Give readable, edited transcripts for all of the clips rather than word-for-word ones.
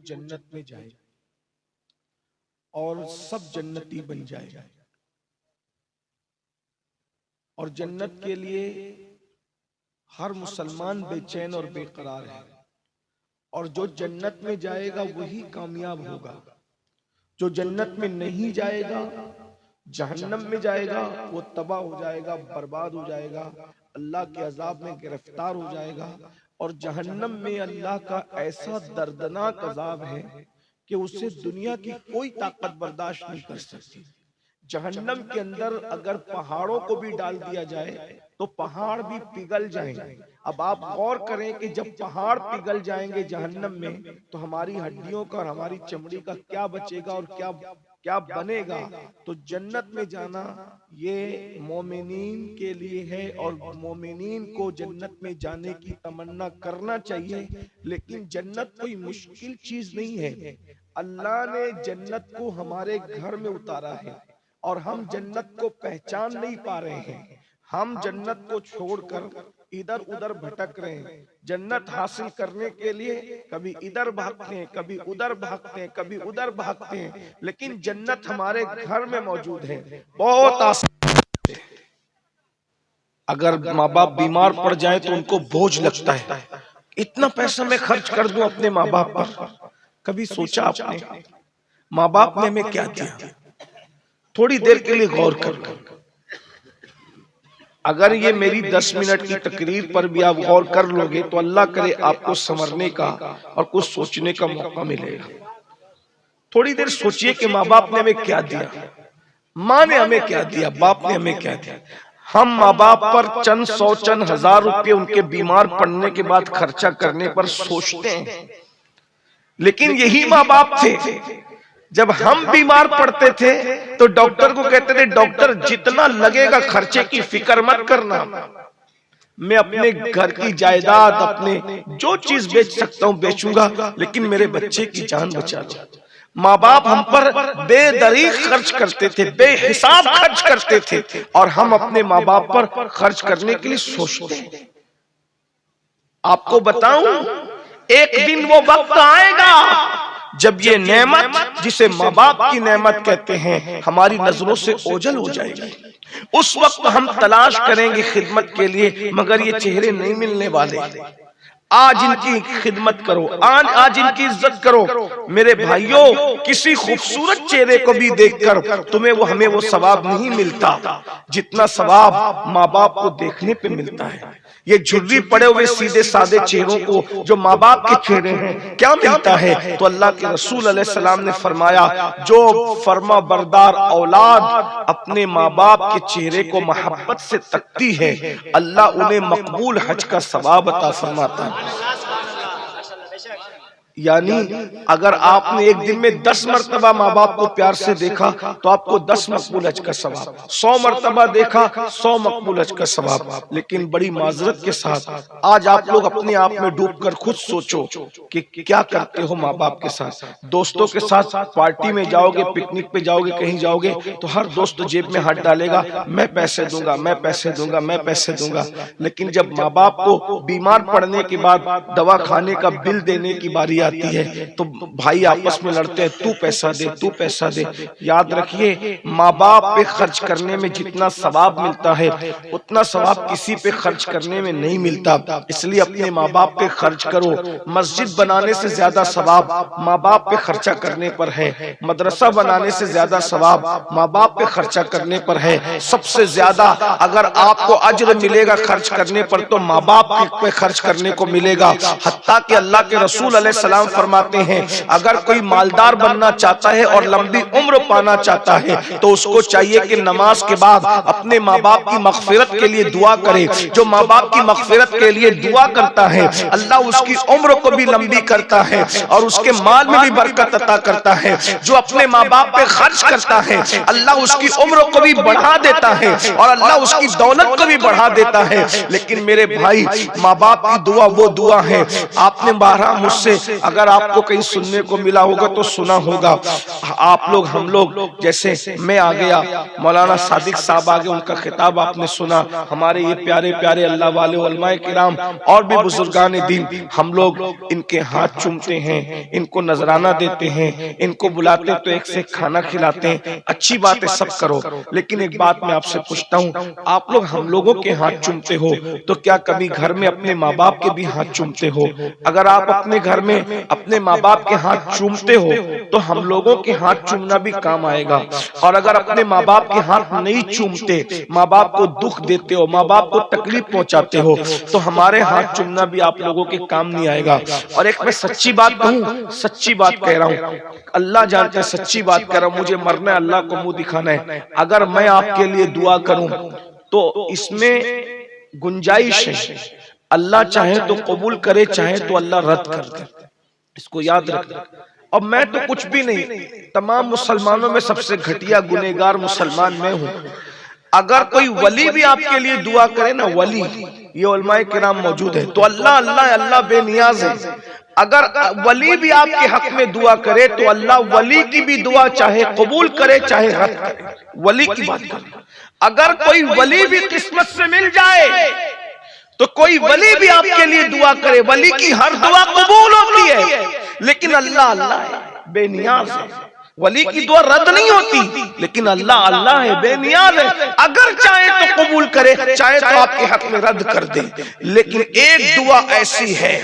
جنت میں جائے اور سب جنتی بن جائے، اور جنت کے لیے ہر مسلمان بے چین اور بے قرار ہے، اور جو جنت میں جائے گا وہی کامیاب ہوگا، جو جنت میں نہیں جائے گا، جہنم میں جائے گا، وہ تباہ ہو جائے گا، برباد ہو جائے گا، اللہ کے عذاب میں گرفتار ہو جائے گا۔ اور جہنم میں اللہ کا ایسا دردناک عذاب ہے کہ اسے دنیا کی کوئی طاقت برداشت نہیں کر سکتی۔ جہنم کے اندر اگر پہاڑوں کو بھی ڈال دیا جائے تو پہاڑ بھی پگھل جائیں گے۔ اب آپ غور کریں کہ جب پہاڑ پگھل جائیں گے جہنم میں تو ہماری ہڈیوں کا اور ہماری چمڑی کا کیا بچے گا اور کیا بنے گا؟ تو جنت میں جانا یہ مومنین کے لیے ہے، اور مومنین کو جنت میں جانے کی تمنا کرنا چاہیے، لیکن جنت کوئی مشکل چیز نہیں ہے۔ اللہ نے جنت کو ہمارے گھر میں اتارا ہے اور ہم جنت کو پہچان نہیں پا رہے ہیں۔ ہم جنت کو چھوڑ کر ادھر ادھر بھٹک رہے ہیں۔ جنت حاصل کرنے کے لیے کبھی ادھر بھاگتے ہیں، کبھی ادھر بھاگتے ہیں، کبھی ادھر بھاگتے ہیں، لیکن جنت ہمارے گھر میں موجود ہے۔ بہت آسان، اگر ماں باپ بیمار پڑ جائیں تو ان کو بوجھ لگتا ہے، اتنا پیسہ میں خرچ کر دوں اپنے ماں باپ پر۔ کبھی سوچا آپ نے ماں باپ نے ہمیں کیا دیا؟ تھوڑی دیر کے لیے غور کرو۔ اگر یہ میری 10 منٹ کی تقریر پر بھی آپ غور کر لو گے تو اللہ کرے آپ کو سنورنے کا اور کچھ سوچنے کا موقع ملے گا۔ تھوڑی دیر سوچئے کہ ماں باپ نے ہمیں کیا دیا، ماں نے ہمیں کیا دیا، باپ نے ہمیں کیا دیا۔ ہم ماں باپ پر چند سو چند ہزار روپے ان کے بیمار پڑنے کے بعد خرچہ کرنے پر سوچتے ہیں، لیکن یہی ماں باپ تھے جب ہم بیمار پڑتے تھے تو ڈاکٹر کو کہتے تھے ڈاکٹر جتنا لگے گا خرچے کی فکر مت کرنا، میں اپنے گھر کی جائیداد، اپنے جو چیز بیچ سکتا ہوں بیچوں گا، لیکن میرے بچے کی جان بچا لو۔ ماں باپ ہم پر بے دریغ خرچ کرتے تھے، بے حساب خرچ کرتے تھے، اور ہم اپنے ماں باپ پر خرچ کرنے کے لیے سوچتے ہیں۔ آپ کو بتاؤں ایک دن وہ وقت آئے گا جب یہ نعمت جسے ماں باپ کی نعمت کہتے ہیں ہماری نظروں سے اوجھل ہو جائے گی۔ اس وقت ہم تلاش کریں گے خدمت کے لیے، مگر یہ چہرے نہیں ملنے والے۔ آج ان کی خدمت کرو، آج ان کی عزت کرو۔ میرے بھائیوں، کسی خوبصورت چہرے کو بھی دیکھ کر ہمیں وہ ثواب نہیں ملتا جتنا ثواب ماں باپ کو دیکھنے پہ ملتا ہے۔ یہ جھری پڑے ہوئے سیدھے سادے چہروں کو جو ماں باپ کے چہرے ہیں کیا ملتا ہے؟ تو اللہ کے رسول علیہ السلام نے فرمایا جو فرما بردار اولاد اپنے ماں باپ کے چہرے کو محبت سے تکتی ہے اللہ انہیں مقبول حج کا ثواب عطا فرماتا ہے۔ یعنی اگر آپ نے ایک دن میں 10 مرتبہ ماں باپ کو پیار سے دیکھا تو آپ کو 10 مقبول حج کا ثواب، 100 مرتبہ دیکھا 100 مقبول حج کا ثواب۔ لیکن بڑی معذرت کے ساتھ آج آپ لوگ اپنے آپ میں ڈوب کر خود سوچو کہ کیا کرتے ہو ماں باپ کے ساتھ۔ دوستوں کے ساتھ پارٹی میں جاؤ گے، پکنک پہ جاؤ گے، کہیں جاؤ گے تو ہر دوست جیب میں ہاتھ ڈالے گا، میں پیسے دوں گا، میں پیسے دوں گا، میں پیسے دوں گا۔ لیکن جب ماں باپ کو بیمار پڑنے کے بعد دوا کھانے کا بل دینے کی باری آتی ہے تو بھائی آپس میں لڑتے ہیں، تو پیسہ دے، تو پیسہ دے۔ یاد رکھیے ماں باپ پہ خرچ کرنے میں جتنا ثواب ملتا ہے اتنا ثواب کسی پہ خرچ کرنے میں نہیں ملتا، اس لیے اپنے ماں باپ پہ خرچ کرو۔ مسجد بنانے سے زیادہ ثواب ماں باپ پہ خرچہ کرنے پر ہے، مدرسہ بنانے سے زیادہ ثواب ماں باپ پہ خرچہ کرنے پر ہے۔ سب سے زیادہ اگر آپ کو اجر ملے گا خرچ کرنے پر تو ماں باپ پہ خرچ کرنے کو ملے گا۔ حتیٰ کہ اللہ کے رسول علیہ السلام فرماتے ہیں اگر کوئی مالدار بننا چاہتا ہے اور لمبی عمر پانا چاہتا ہے تو اس کو چاہیے کہ نماز کے بعد اپنے ماں باپ کی مغفرت کے لیے دعا کرے۔ جو ماں باپ کی مغفرت کے لیے دعا کرتا ہے اللہ اس کی عمر کو بھی لمبی کرتا ہے اور اس کے مال میں بھی برکت عطا کرتا ہے۔ جو اپنے ماں باپ پہ خرچ کرتا ہے اللہ اس کی عمر کو بھی بڑھا دیتا ہے اور اللہ اس کی دولت کو بھی بڑھا دیتا ہے۔ لیکن میرے بھائی ماں باپ کی دعا وہ دعا ہے، آپ نے بارہا مجھ سے اگر آپ کو کہیں سننے کو ملا ہوگا تو سنا ہوگا، آپ لوگ ہم لوگ جیسے میں آ گیا، مولانا صادق صاحب آگے، ان کا خطاب آپ نے سنا، ہمارے یہ پیارے پیارے اللہ والے علماء کرام اور بھی بزرگان دین، ہم لوگ ان کے ہاتھ چومتے ہیں، ان کو نذرانہ دیتے ہیں، ان کو بلاتے تو ایک سے کھانا کھلاتے ہیں، اچھی بات ہے، سب کرو، لیکن ایک بات میں آپ سے پوچھتا ہوں، آپ لوگ ہم لوگوں کے ہاتھ چومتے ہو تو کیا کبھی گھر میں اپنے ماں باپ کے بھی ہاتھ چومتے ہو؟ اگر آپ اپنے گھر میں اپنے ماں باپ کے ہاتھ چومتے ہو تو ہم لوگوں کے ہاتھ چومنا بھی کام آئے گا، اور اگر اپنے ماں باپ کے ہاتھ نہیں چومتے، ماں باپ کو دکھ دیتے ہو، ماں باپ کو تکلیف پہنچاتے ہو، تو ہمارے ہاتھ چومنا بھی آپ لوگوں کے کام نہیں آئے گا۔ اور ایک میں سچی بات کہوں، سچی بات کہہ رہا ہوں، اللہ جانتے ہیں سچی بات کہہ رہا ہوں، مجھے مرنا ہے، اللہ کو منہ دکھانا ہے، اگر میں آپ کے لیے دعا کروں تو اس میں گنجائش ہے، اللہ چاہے تو قبول کرے، چاہے تو اللہ رد کر دے، اس کو یاد رکھنا۔ اب میں تو کچھ بھی نہیں، تمام مسلمانوں میں سب سے گھٹیا گنہگار مسلمان میں ہوں، اگر کوئی ولی بھی آپ کے لیے دعا کرے نا، ولی، یہ علماء کرام موجود ہے، تو اللہ اللہ اللہ بے نیاز ہے، اگر ولی بھی آپ کے حق میں دعا کرے تو اللہ ولی کی بھی دعا چاہے قبول کرے چاہے رد کرے، ولی کی بات کرے۔ اگر کوئی ولی بھی قسمت سے مل جائے تو کوئی ولی بھی آپ کے لیے دعا کرے، ولی کی ہر دعا قبول ہوتی ہے، لیکن اللہ اللہ ہے، بے نیاز ہے، ولی کی دعا رد نہیں ہوتی، لیکن اللہ اللہ ہے، بے نیاز ہے، اگر چاہے تو قبول کرے، چاہے تو آپ کے حق میں رد کر دے۔ لیکن ایک دعا ایسی ہے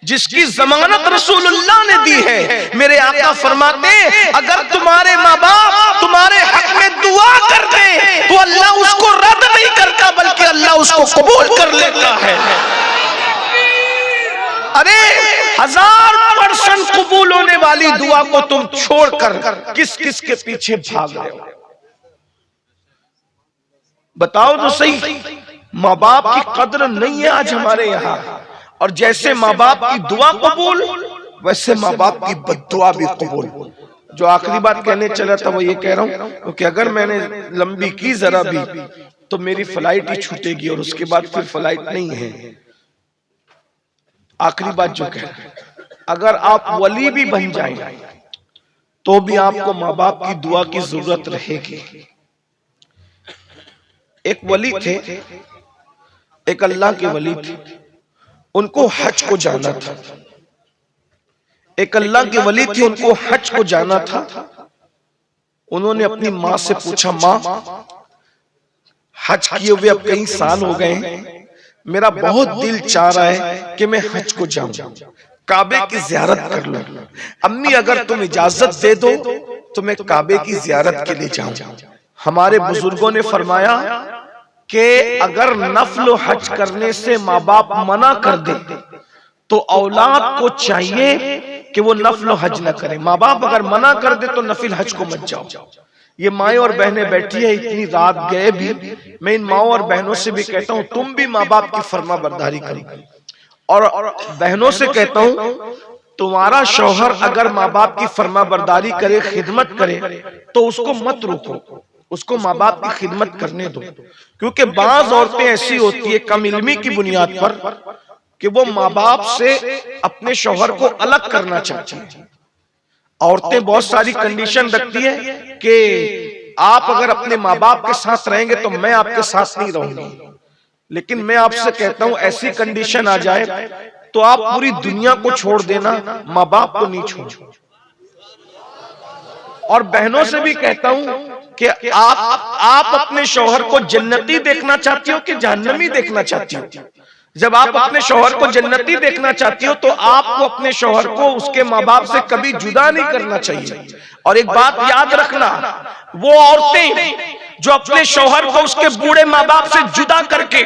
جس کی ضمانت رسول اللہ نے دی ہے، میرے آقا فرماتے ہیں اگر تمہارے ماں باپ تمہارے حق میں دعا کر دے تو اللہ اس کو رد نہیں کرتا، بلکہ اللہ اس کو قبول کر لیتا ہے۔ ارے 1000% قبول ہونے والی دعا کو تم چھوڑ کر کس کس کے پیچھے بھاگ رہے ہو؟ بتاؤ تو صحیح، ماں باپ کی قدر نہیں ہے آج ہمارے یہاں، اور جیسے ماں باپ کی دعا قبول ویسے ماں باپ کی بد دعا بھی قبول۔ جو آخری بات کہنے چلا تھا وہ یہ کہہ رہا ہوں، کیونکہ اگر میں نے لمبی کی ذرا بھی تو میری فلائٹ ہی چھوٹے گی، اور اس کے بعد پھر فلائٹ نہیں ہے۔ آخری بات جو کہہ رہا ہے، اگر آپ ولی بھی بن جائیں تو بھی آپ کو ماں باپ کی دعا کی ضرورت رہے گی۔ ایک ولی تھے، ایک اللہ کے ولی تھے، ان کو حج کو جانا تھا، ایک اللہ کے ولی تھے، ان کو حج کو جانا تھا۔ انہوں نے اپنی ماں سے پوچھا، ماں حج کیے ہوئے اب کئی سال ہو گئے ہیں، میرا بہت دل چاہ رہا ہے کہ میں حج کو جاؤں، کعبے کی زیارت کر لوں، امی اگر تم اجازت دے دو تو میں کعبے کی زیارت کے لیے جاؤں۔ ہمارے بزرگوں نے فرمایا کہ اگر نفل و حج کرنے سے ماں باپ منع کر دے تو اولاد کو چاہیے کہ وہ نفل و حج نہ کرے۔ ماں باپ اگر منع کر دے تو نفل حج کو مت جاؤ۔ یہ مائیں اور بہنیں بیٹھی ہیں، اتنی رات گئے بھی، میں ان ماں اور بہنوں سے بھی کہتا ہوں تم بھی ماں باپ کی فرما برداری کرو، اور بہنوں سے کہتا ہوں تمہارا شوہر اگر ماں باپ کی فرما برداری کرے، خدمت کرے، تو اس کو مت روکو، اس کو ماں باپ کی خدمت کرنے دو، کیونکہ بعض عورتیں ایسی ہوتی ہے کم علمی کی بنیاد پر کہ وہ ماں باپ سے اپنے شوہر کو الگ کرنا چاہتی ہیں۔ عورتیں بہت ساری کنڈیشن رکھتی ہے کہ آپ اگر اپنے ماں باپ کے ساتھ رہیں گے تو میں آپ کے ساتھ نہیں رہوں گی، لیکن میں آپ سے کہتا ہوں ایسی کنڈیشن آ جائے تو آپ پوری دنیا کو چھوڑ دینا، ماں باپ کو نہیں چھوڑ۔ اور بہنوں سے بھی کہتا ہوں کہ آپ اپنے شوہر کو جنتی دیکھنا چاہتی ہو کہ جہنمی دیکھنا چاہتی ہو؟ جب آپ اپنے شوہر کو جنتی دیکھنا چاہتی ہو تو آپ کو اپنے شوہر کو اس کے ماں باپ سے کبھی جدا نہیں کرنا چاہیے۔ اور ایک بات یاد رکھنا، وہ عورتیں جو اپنے شوہر کو اس کے بوڑھے ماں باپ سے جدا کر کے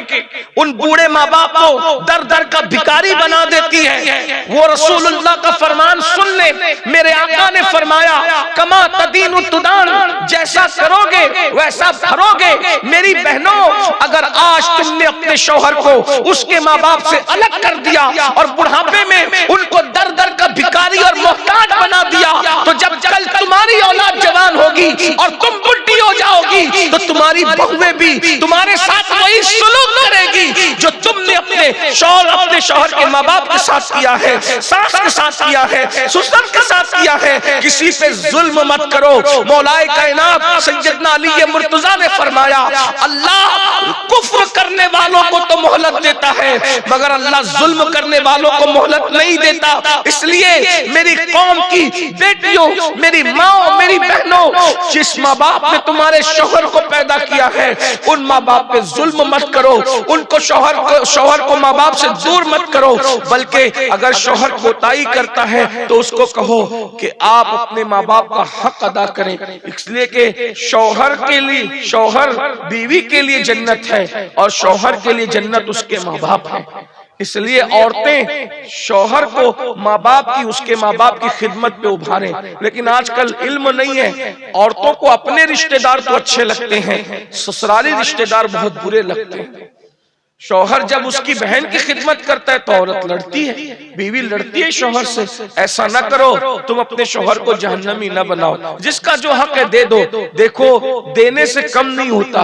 ان بوڑھے ماں باپ کو در در کا بھکاری بنا دیتی ہے، وہ رسول اللہ کا فرمان سن لے، میرے آقا نے فرمایا کما تدین تدان، جیسا کرو گے ویسا بھرو گے۔ میری بہنوں، اگر آج تم نے اپنے شوہر کو اس کے ماں باپ سے الگ کر دیا اور بڑھاپے میں ان کو در در کا بھکاری اور محتاج بنا دیا، تو جب کل تمہاری اولاد جوان ہوگی اور تم بڈھی ہو جاؤ گی تو تمہاری بہویں بھی تمہارے ساتھ وہی سلوک کرے گی جو تم نے اپنے شوہر کے ماں باپ کے ساتھ کیا ہے، ساس کے ساتھ کیا ہے، سسر کے ساتھ کیا ہے کسی پہ ظلم مت کرو. مولا کائنات سیدنا علی مرتضیٰ نے فرمایا اللہ کفر کرنے والوں کو تو مہلت دیتا ہے مگر اللہ ظلم کرنے والوں کو مہلت نہیں دیتا. اس لیے میری قوم کی بیٹیوں، میری ماں، میری بہنوں، جس ماں باپ نے تمہارے شوہر کو پیدا کیا ہے ان ماں باپ پہ ظلم مت کرو، ان کو شوہر کو ماں باپ سے دور مت کرو، بلکہ اگر شوہر کوتاہی کرتا ہے تو اس کو کہو کہ آپ اپنے ماں باپ کا حق ادا کریں. اس لیے کہ شوہر کے لیے، شوہر بیوی کے لیے جنت ہے اور شوہر کے لیے جنت اس کے ماں باپ ہے. اس لیے عورتیں شوہر کو ماں باپ کی، اس کے ماں باپ کی خدمت پہ ابھاریں. لیکن آج کل علم نہیں ہے، عورتوں کو اپنے رشتہ دار تو اچھے لگتے ہیں، سسرالی رشتہ دار بہت برے لگتے ہیں. شوہر جب اس کی بہن کی خدمت کرتا ہے تو عورت لڑتی ہے، بیوی لڑتی ہے شوہر سے. ایسا نہ کرو، تم اپنے شوہر کو جہنمی نہ بناؤ. جس کا جو حق ہے دے دو. دیکھو دینے سے کم نہیں ہوتا،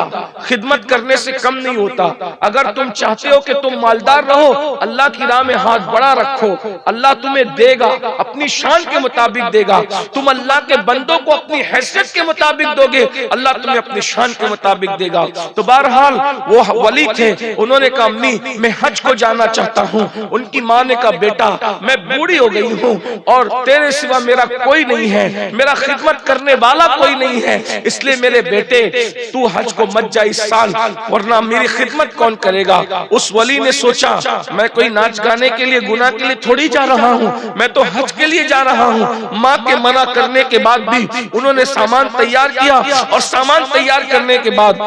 خدمت کرنے سے کم نہیں ہوتا. اگر تم چاہتے ہو کہ تم مالدار رہو، اللہ کی راہ میں ہاتھ بڑا رکھو، اللہ تمہیں دے گا، اپنی شان کے مطابق دے گا. تم اللہ کے بندوں کو اپنی حیثیت کے مطابق دو گے، اللہ تمہیں اپنی شان کے مطابق دے گا. تو بہرحال وہ ولی تھے، انہوں نے کہا امی میں حج کو جانا چاہتا ہوں. ان کی ماں نے کہا بیٹا میں بوڑھی ہو گئی ہوں اور تیرے سوا میرا کوئی نہیں ہے، میرا خدمت کرنے والا کوئی نہیں ہے، اس لیے میرے بیٹے تو حج کو مت جا اس سال، ورنہ میری خدمت کون کرے گا. اس ولی نے سوچا میں کوئی ناچ گانے کے لیے، گناہ کے لیے تھوڑی جا رہا ہوں، میں تو حج کے لیے جا رہا ہوں. ماں کے منع کرنے کے بعد بھی انہوں نے سامان تیار کیا اور سامان تیار کرنے کے بعد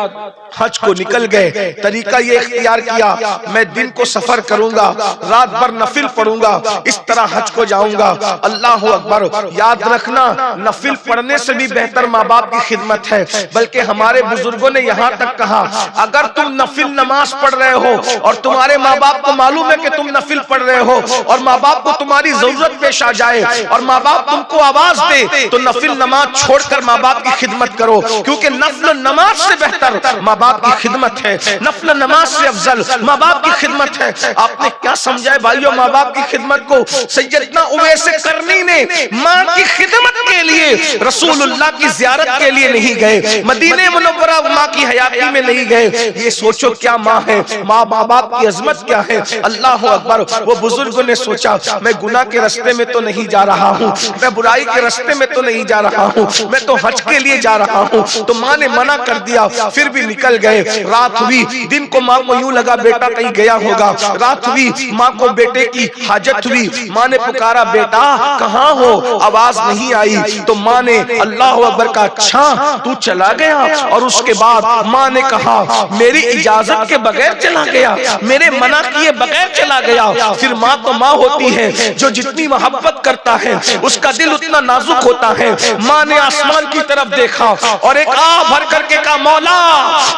حج کو نکل گئے. طریقہ یہ اختیار کیا میں دن کو سفر کروں گا، رات بھر نفل پڑھوں گا، اس طرح حج کو جاؤں گا. اللہ اکبر. یاد رکھنا نفل پڑھنے سے بھی بہتر ماں باپ کی خدمت ہے. بلکہ ہمارے بزرگوں نے یہاں تک کہا اگر تم نفل نماز پڑھ رہے ہو اور تمہارے ماں باپ کو معلوم ہے کہ تم نفل پڑھ رہے ہو اور ماں باپ کو تمہاری ضرورت پیش آ جائے اور ماں باپ تم کو آواز دے تو نفل نماز چھوڑ کر ماں باپ کی خدمت کرو، کیونکہ نفل نماز سے بہتر ماں باپ کی خدمت ہے، نفل نماز سے افضل ماں باپ کی خدمت ہے. آپ نے کیا سمجھا ہے بھائیو ماں باپ کی خدمت کو؟ سیدنا اویس کرنی نے ماں کی خدمت کے لیے رسول اللہ کی زیارت کے لیے نہیں گئے، مدینہ منورہ ماں کی حیاتی میں نہیں گئے. یہ سوچو کیا ماں ہے، ماں باپ کی عظمت کیا ہے. اللہ اکبر. وہ بزرگوں نے سوچا میں گناہ کے رستے میں تو نہیں جا رہا ہوں، میں برائی کے رستے میں تو نہیں جا رہا ہوں، میں تو حج کے لیے جا رہا ہوں. تو ماں نے منع کر دیا، پھر بھی نکل گئے. رات ہوئی، دن کو ماں کو یوں لگا بیٹا کہیں گیا ہوگا. رات ہوئی، ماں کو بیٹے کی حاجت ہوئی. ماں نے پکارا بیٹا کہاں ہو؟ آواز نہیں آئی. تو ماں نے اللہ اکبر کا اچھا تو چلا گیا. اور اس کے بعد ماں نے کہا میری اجازت کے بغیر چلا گیا، میرے منع کیے بغیر چلا گیا. پھر ماں تو ماں ہوتی ہے، جو جتنی محبت کرتا ہے اس کا دل اتنا نازک ہوتا ہے. ماں نے آسمان کی طرف دیکھا اور ایک آہ بھر کر کے کہا مولا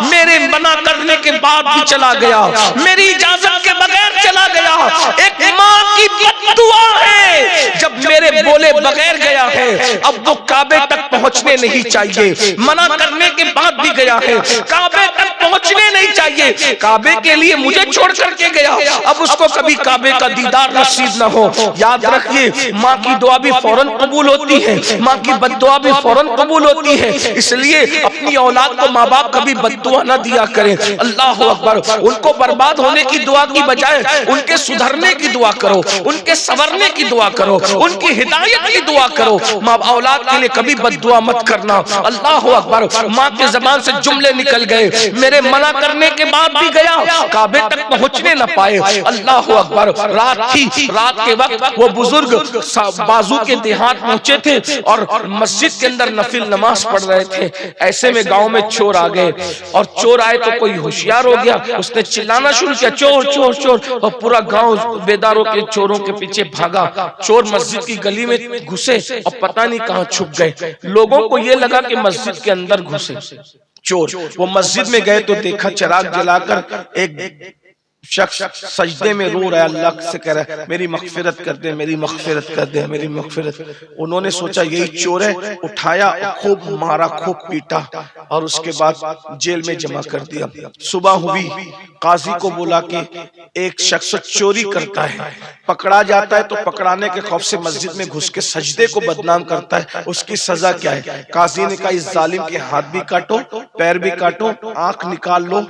میرے منع کرنے کے بعد بھی چلا گیا، میری اجازت کے بغیر چلا گیا. ایک ماں کی بد دعا ہے جب میرے بولے بغیر گیا ہے. اب وہ کعبے تک پہنچنے نہیں چاہیے، منع کرنے کے بعد بھی گیا ہے، کعبے تک پہنچنے نہیں چاہیے، کعبے کے لیے مجھے چھوڑ کر کے گیا. اب اس کو کبھی کعبے کا دیدار نصیب نہ ہو. یاد رکھیے ماں کی دعا بھی فوراً قبول ہوتی ہے، ماں کی بد دعا بھی فوراً قبول ہوتی ہے. اس لیے اپنی اولاد کو ماں باپ کبھی بد دعا نہ دیا کریں. اللہ اکبر. ان کو برباد ہونے کی دعا کی بجائے ان کے سدھرنے کی دعا کرو، ان کے سنورنے کی دعا کرو، ان کی ہدایت کی دعا کرو. ماں اولاد کے لیے کبھی بد دعا مت کرنا. اللہ اکبر. ماں کے زبان سے جملے نکل گئے میرے منع کرنے کے بعد بھی گیا، کعبے تک پہنچنے نہ پائے. اللہ اکبر. رات تھی، رات کے وقت وہ بزرگ بازو کے دیہات پہنچے تھے اور مسجد کے اندر نفل نماز پڑھ رہے تھے. ایسے میں گاؤں میں چور آ گئے اور چور آئے تو کوئی ہوشیار ہو گیا، اس نے چلانا شروع کیا چور چور چور، اور پورا گاؤں بیداروں کے چوروں کے پیچھے بھاگا. چور مسجد کی گلی میں گھسے اور پتہ نہیں کہاں چھپ گئے. لوگوں کو یہ لگا کہ مسجد کے اندر گھسے چور. وہ مسجد میں گئے تو دیکھا چراغ جلا کر ایک شخص سجدے میں رو رہا ہے، اللہ سے کہہ رہا ہے میری مغفرت کر دے، میری مغفرت کر دے، میری مغفرت۔ انہوں نے سوچا یہی چور ہے، اٹھایا، خوب مارا، خوب پیٹا، اور اس کے بعد جیل میں جمع کر دیا۔ صبح ہوئی، قاضی کو بولا کہ ایک شخص چوری کرتا ہے، پکڑا جاتا ہے تو پکڑانے کے خوف سے مسجد میں گھس کے سجدے کو بدنام کرتا ہے، اس کی سزا کیا ہے؟ قاضی نے کہا اس ظالم کے ہاتھ بھی کاٹو، پیر بھی کاٹو، آنکھ نکال لو،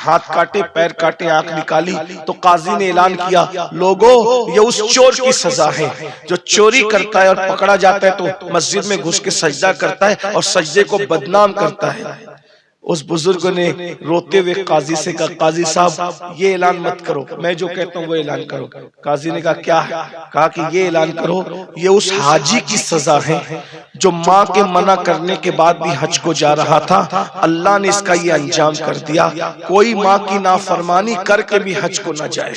ہاتھ کاٹے، پیر کاٹے، آنکھ نکالی تو قاضی نے اعلان کیا لوگو یہ اس چور کی سزا ہے جو چوری کرتا ہے اور پکڑا جاتا ہے تو مسجد میں گھس کے سجدہ کرتا ہے اور سجدے کو بدنام کرتا ہے۔ اس بزرگ نے روتے ہوئے قاضی سے کہا قاضی صاحب یہ اعلان مت کرو، میں جو کہتا ہوں وہ اعلان کرو۔ قاضی نے کہا کیا ہے؟ کہا کہ یہ اعلان کرو یہ اس حاجی کی سزا ہے جو ماں کے منع کرنے کے بعد بھی حج کو جا رہا تھا، اللہ نے اس کا یہ انجام کر دیا، کوئی ماں کی نافرمانی کر کے بھی حج کو نہ جائے۔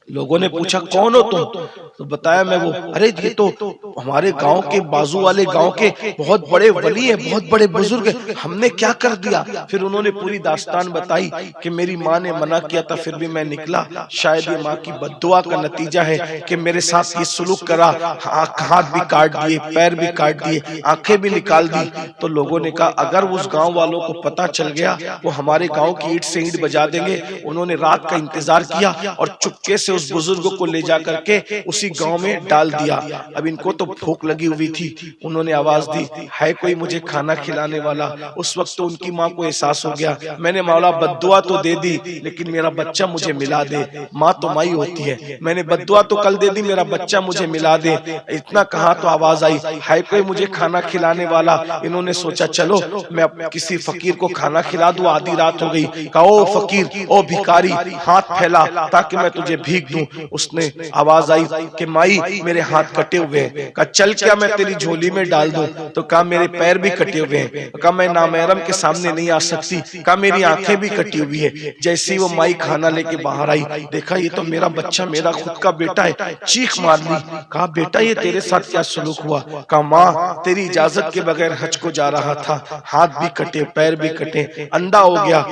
لوگوں نے پوچھا کون ہو تم؟ تو بتایا میں وہ، ارے یہ تو ہمارے گاؤں کے بازو والے گاؤں کے بہت بڑے ولی ہیں، بہت بڑے بزرگ ہیں، ہم نے کیا کر دیا؟ پھر انہوں نے پوری داستان بتائی کہ میری ماں نے منع کیا تھا پھر بھی میں نکلا، شاید یہ ماں کی بد دعا کا نتیجہ ہے کہ میرے ساتھ یہ سلوک کرا، ہاتھ بھی کاٹ دیے، پیر بھی کاٹ دیے، آنکھیں بھی نکال دی۔ تو لوگوں نے کہا اگر اس گاؤں والوں کو پتہ چل گیا وہ ہمارے گاؤں کی اینٹ سے اینٹ بجا دیں گے۔ انہوں نے رات کا انتظار کیا اور چپکے سے اس بزرگ کو لے جا کر کے اسی گاؤں میں ڈال دیا۔ اب ان کو تو بھوک لگی ہوئی تھی، انہوں نے آواز دی ہے کوئی مجھے کھانا کھلانے والا؟ اس وقت تو ان کی ماں کو احساس ہو گیا میں نے مولا بد دعا تو دے دی لیکن میرا بچہ مجھے ملا دے، ماں تو مائی ہوتی ہے، میں نے بد دعا تو کل دے دی، میرا بچہ مجھے ملا دے۔ اتنا کہا تو آواز آئی ہے کوئی مجھے کھانا کھلانے والا؟ انہوں نے سوچا چلو میں کسی فقیر کو کھانا کھلا دوں، آدھی رات ہو گئی۔ کہا او فقیر، او بھکاری، ہاتھ پھیلا تاکہ میں تجھے بھیک دوں۔ اس نے آواز آئی کہ مائی میرے ہاتھ کٹے ہوئے ہیں۔ کہا چل کیا میں تیری جھولی میں ڈال دوں؟ تو کہا میرے پیر بھی کٹے ہوئے ہیں۔ کہا میں نامحرم کے سامنے نہیں آ سکتی۔ کہا میری آنکھیں بھی کٹی ہوئی ہے۔ جیسی وہ مائی کھانا لے کے باہر آئی دیکھا یہ تو میرا بچہ میرا خود کا بیٹا ہے، چیخ مار لی۔ کہا بیٹا یہ تیرے ساتھ کیا سلوک ہوا؟ کہا ماں تیری اجازت کے بغیر حج کو جا رہا تھا، ہاتھ بھی کٹے، پیر بھی کٹے، اندھا ہو گیا۔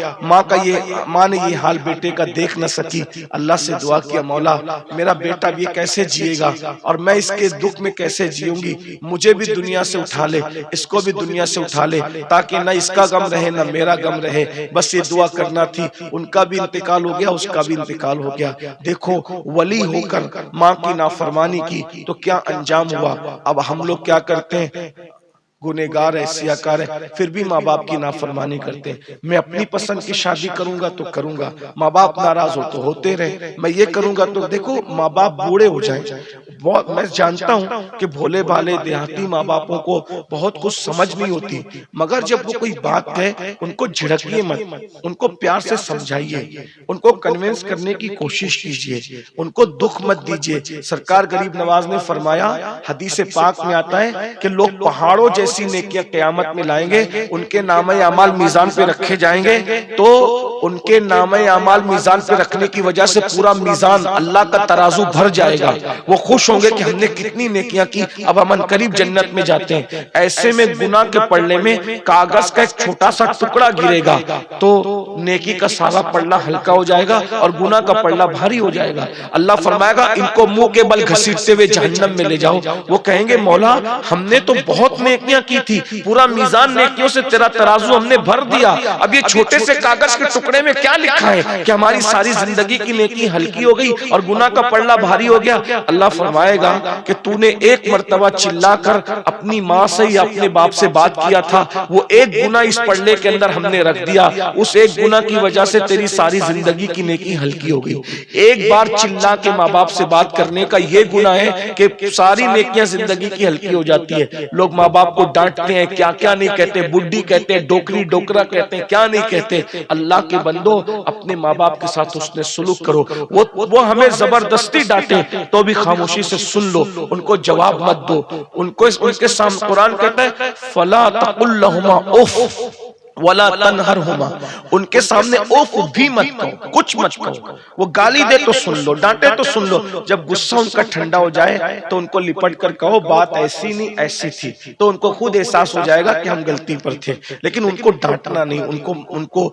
ماں نے یہ حال بیٹے کا دیکھ نہ سکی، اللہ سے دعا کیا مولا میرا بیٹا بھی کیسے جیے گا اور میں اس کے دکھ میں کیسے جیوں گی، مجھے بھی دنیا سے اٹھا لے، اس کو بھی دنیا سے اٹھا لے تاکہ نہ اس کا غم رہے نہ میرا غم رہے۔ بس یہ دعا کرنا تھی، ان کا بھی انتقال ہو گیا، اس کا بھی انتقال ہو گیا۔ دیکھو ولی ہو کر ماں کی نافرمانی کی تو کیا انجام ہوا۔ اب ہم لوگ کیا کرتے ہیں، گنہگار ہے، سیاکار ہے، پھر بھی ماں باپ کی نافرمانی کرتے ہیں۔ میں اپنی پسند کی شادی کروں گا تو کروں گا، ماں باپ ناراض ہو تو ہوتے رہے، میں یہ کروں گا تو دیکھو ماں باپ بوڑھے ہو جائیں، میں جانتا ہوں کہ بھولے بھالے دیہاتی ماں باپوں کو بہت کچھ سمجھ نہیں ہوتی، مگر جب وہ کوئی بات کہے ان کو جھڑکیے مت، ان کو پیار سے سمجھائیے، ان کو کنونس کرنے کی کوشش کیجئے، ان کو دکھ مت دیجئے۔ سرکار غریب نواز نے فرمایا، حدیث پاک میں آتا ہے کہ لوگ پہاڑوں جیسی نیکیاں قیامت میں لائیں گے، ان کے نامہ اعمال میزان پہ رکھے جائیں گے تو ان کے نامہ اعمال میزان پہ رکھنے کی وجہ سے پورا میزان اللہ کا ترازو بھر جائے گا، وہ خوش ہوں گے کہ ہم نے کتنی نیکیاں کی، اب ہم قریب جنت میں جاتے ہیں۔ ایسے میں گناہ کے پڑھنے میں کاغذ کا ایک چھوٹا سا ٹکڑا گرے گا تو نیکی کا سارا پڑھنا ہلکا ہو جائے گا اور گناہ کا پڑھنا بھاری ہو جائے گا۔ اللہ فرمائے گا ان کو منہ کے بل گھسیٹتے ہوئے جہنم میں لے جاؤ۔ وہ کہیں گے مولا ہم نے تو بہت نیکیاں کی تھی، پورا میزان نیکیوں سے تیرا ترازو ہم نے بھر دیا، اب یہ چھوٹے سے کاغذ کے ٹکڑے میں کیا لکھا ہے کہ ہماری ساری زندگی کی نیکی ہلکی ہو گئی اور گناہ کا پڑھنا بھاری ہو گیا۔ اللہ فرمائے گا کہ تو نے ایک مرتبہ چلا کر اپنی ماں سے یا اپنے باپ سے بات کیا تھا، وہ ایک گناہ اس پڑھنے کے اندر ہم نے رکھ دیا، اس ایک گناہ کی وجہ سے تیری ساری زندگی کی نیکی ہلکی ہو گئی۔ ایک بار چلا کے ماں باپ سے بات کرنے کا یہ گناہ ہے کہ ساری نیکیاں زندگی کی ہلکی ہو جاتی ہے۔ لوگ ماں باپ کو ڈانٹتے ہیں، کیا کیا نہیں کہتے، بڈھی کہتے ہیں، ڈوکری ڈوکرا کہتے ہیں، کیا نہیں کہتے۔ اللہ کے بندو اپنے ماں باپ کے ساتھ اس نے سلوک کرو، وہ ہمیں زبردستی ڈانٹے تو بھی خاموشی سے سن لو، ان کو جواب مت دو، ان کے سامنے قرآن کہتا ہے فَلَا تَقُلْ لَهُمَا اُفٍّ، ولا تنہرہما، ان کے سامنے اوف بھی مت کہو، کچھ مت کہو، وہ گالی دے تو سن لو، ڈانٹے تو سن لو، جب غصہ ان کا ٹھنڈا ہو جائے تو ان کو لپٹ کر کہو بات ایسی نہیں ایسی تھی، تو ان کو خود احساس ہو جائے گا کہ ہم غلطی پر تھے، لیکن ان کو ڈانٹنا نہیں، ان کو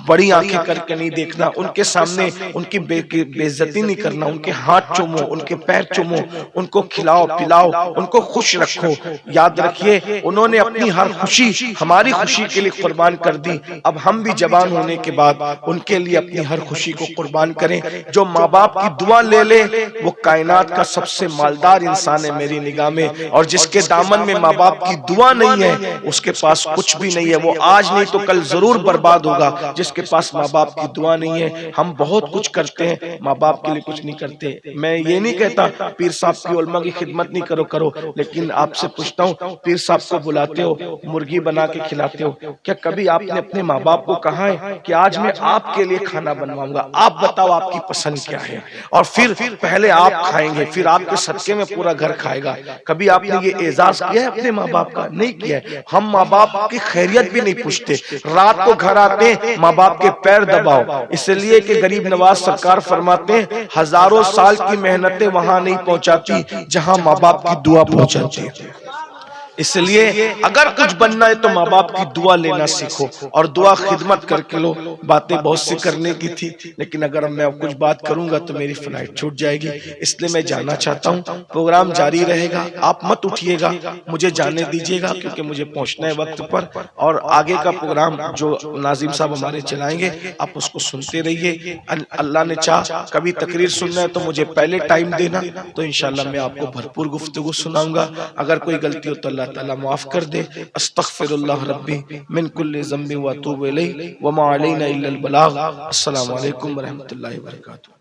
بڑی آنکھیں کر کے نہیں دیکھنا، ان کے سامنے ان کی بے عزتی نہیں کرنا، ان کے ہاتھ چومو، ان کے پیر چومو، ان کو کھلاؤ پلاؤ، ان کو خوش رکھو۔ یاد رکھیے انہوں نے اپنی ہر خوشی ہماری خوشی کے لیے قربان کر دی، اب ہم بھی جوان ہونے کے بعد ان کے لیے اپنی ہر خوشی کو قربان کریں۔ جو ماں باپ کی دعا لے لے وہ کائنات کا سب سے مالدار انسان ہے میری نگاہ میں، اور جس کے دامن میں ماں باپ کی دعا نہیں ہے اس کے پاس کچھ بھی نہیں ہے، وہ آج نہیں تو کل ضرور برباد ہوگا۔ جس کے پاس ماں باپ کی دعا نہیں ہے، ہم بہت کچھ کرتے ہیں ماں باپ کے لیے کچھ نہیں کرتے۔ میں یہ نہیں کہتا پیر صاحب کی علماء کی خدمت نہیں کرو، لیکن آپ سے پوچھتا ہوں پیر صاحب کو بلاتے ہو، مرغی بنا کے کھلاتے ہو، کیا کبھی آپ نے اپنے ماں باپ کو کہا ہے کہ آج میں آپ کے لیے کھانا بنواؤں گا، آپ بتاؤ آپ کی پسند کیا ہے، اور پھر پہلے آپ کھائیں گے، پھر آپ کے صدقے میں پورا گھر کھائے گا؟ کبھی آپ نے یہ اعزاز کیا ہے اپنے ماں باپ کا؟ نہیں کیا ہے۔ ہم ماں باپ کی خیریت بھی نہیں پوچھتے، رات کو گھر آتے ہیں ماں باپ کے پیر دباؤ، اس لیے کہ غریب نواز سرکار فرماتے ہیں ہزاروں سال کی محنتیں وہاں نہیں پہنچاتی جہاں ماں باپ کی دعا پہنچاتی ہے۔ اس لیے اگر کچھ بننا ہے تو ماں باپ کی دعا لینا سیکھو، اور دعا خدمت کر کے لو۔ باتیں بہت سی کرنے کی تھی، لیکن اگر میں کچھ بات کروں گا تو میری فلائٹ چھوٹ جائے گی، اس لیے میں جانا چاہتا ہوں۔ پروگرام جاری رہے گا، آپ مت اٹھیے گا، مجھے جانے دیجیے گا کیونکہ مجھے پہنچنا ہے وقت پر، اور آگے کا پروگرام جو ناظم صاحب ہمارے چلائیں گے آپ اس کو سنتے رہیے۔ اللہ نے چاہ کبھی تقریر سننا ہے تو مجھے پہلے ٹائم دینا، تو انشاءاللہ میں آپ کو بھرپور گفتگو سناؤں گا۔ اگر کوئی غلطی ہو تو اللہ تعالیٰ معاف کر دے۔ استغفر اللہ ربی من کل ذنب واتوب الیہ وما علینا الا البلاغ۔ السلام علیکم ورحمۃ اللہ وبرکاتہ۔